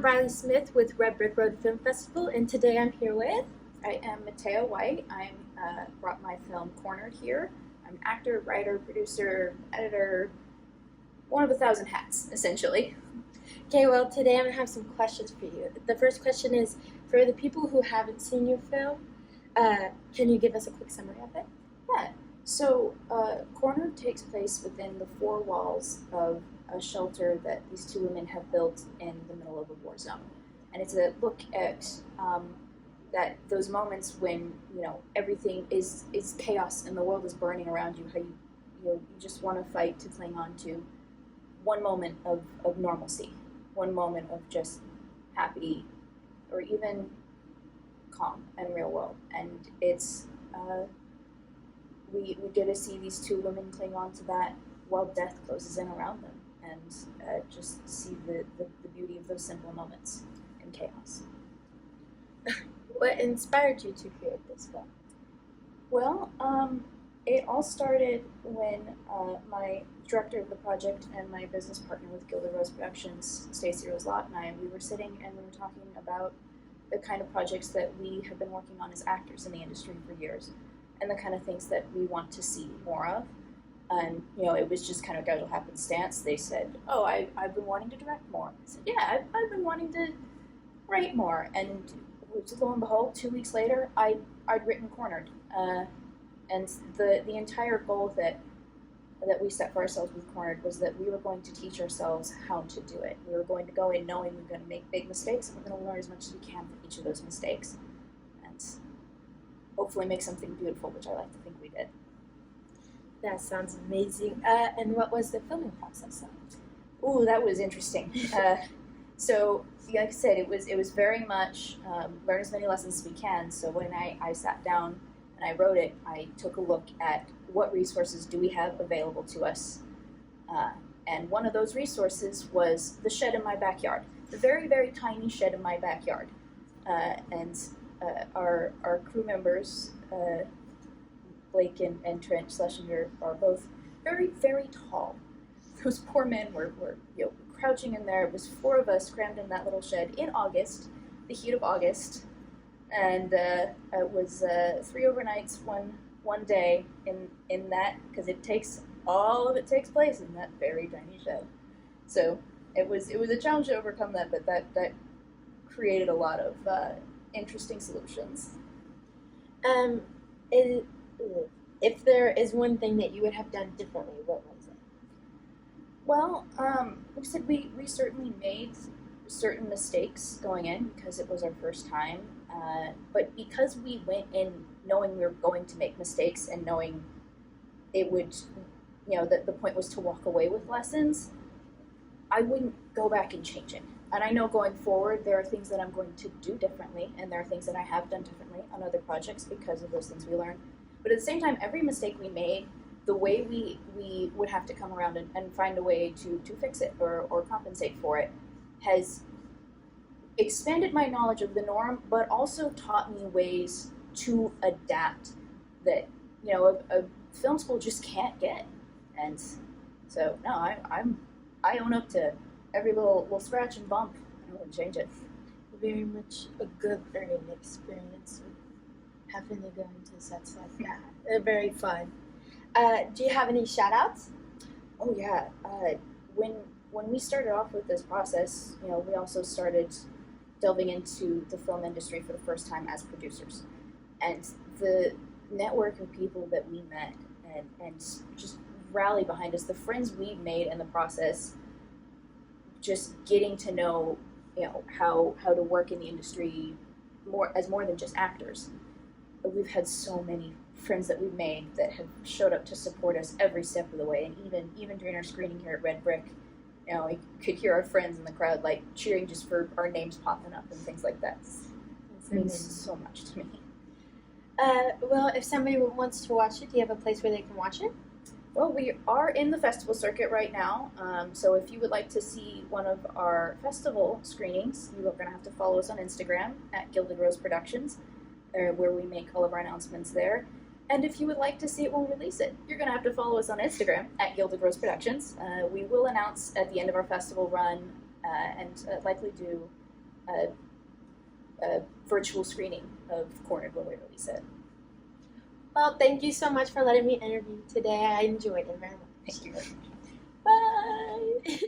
Riley Smith with Red Brick Road Film Festival, and today I'm here with... I am Mattea White. I'm brought my film Cornered here. I'm an actor, writer, producer, editor, one of 1,000 hats, essentially. Okay, well, today I'm going to have some questions for you. The first question is, for the people who haven't seen your film, can you give us a quick summary of it? Yeah. So, Cornered takes place within the four walls of a shelter that these two women have built in the middle of a war zone. And it's a look at those moments when, everything is chaos and the world is burning around you, how you just want to fight to cling on to one moment of normalcy, one moment of just happy or even calm and real world. And it's we get to see these two women cling on to that while death closes in around them, and just see the beauty of those simple moments in chaos. What inspired you to create this film? Well, it all started when my director of the project and my business partner with Gilded Rose Productions, Stacey Roselott, and I, we were sitting and we were talking about the kind of projects that we have been working on as actors in the industry for years, and the kind of things that we want to see more of. And, it was just kind of casual happenstance. They said, "Oh, I've been wanting to direct more." I said, "Yeah, I've been wanting to write more." And lo and behold, 2 weeks later, I'd written Cornered. And the entire goal that we set for ourselves with Cornered was that we were going to teach ourselves how to do it. We were going to go in knowing we were going to make big mistakes, and we're going to learn as much as we can from each of those mistakes, and hopefully make something beautiful, which I like to think we did. That sounds amazing. And what was the filming process like? Ooh, that was interesting. So, like I said, it was very much learn as many lessons as we can. So when I sat down and I wrote it, I took a look at what resources do we have available to us. And one of those resources was the shed in my backyard, the very, very tiny shed in my backyard. And our crew members, Blake and Trent Schlesinger, are both very, very tall. Those poor men were crouching in there. It was 4 of us crammed in that little shed in August, the heat of August, and it was 3 overnights, one day in that, because all of it takes place in that very tiny shed. So it was a challenge to overcome that, but that created a lot of interesting solutions. If there is one thing that you would have done differently, what was it? Well, like I said, we certainly made certain mistakes going in because it was our first time. But because we went in knowing we were going to make mistakes and knowing it would, that the point was to walk away with lessons, I wouldn't go back and change it. And I know going forward there are things that I'm going to do differently, and there are things that I have done differently on other projects because of those things we learned. But at the same time, every mistake we made, the way we would have to come around and find a way to fix it or compensate for it has expanded my knowledge of the norm, but also taught me ways to adapt that, a film school just can't get. And so, no, I own up to every little scratch and bump, and I wouldn't change it. Very much a good learning experience, having to go into sets like that. They're very fun. Do you have any shout-outs? Oh yeah. When we started off with this process, we also started delving into the film industry for the first time as producers. And the network of people that we met and just rally behind us, the friends we made in the process, just getting to know, how to work in the industry more than just actors. But we've had so many friends that we've made that have showed up to support us every step of the way, and even during our screening here at Red Brick, we could hear our friends in the crowd cheering just for our names popping up and things like that. It means so much to me. Well, if somebody wants to watch it, do you have a place where they can watch it? Well, we are in the festival circuit right now, so if you would like to see one of our festival screenings, you are going to have to follow us on Instagram at Gilded Rose Productions, where we make all of our announcements there. And if you would like to see it when we release it, you're going to have to follow us on Instagram at Gilded Rose Productions. We will announce at the end of our festival run and likely do a virtual screening of Cornered when we release it. Well, thank you so much for letting me interview today. I enjoyed it very much. Thank you very much. Bye.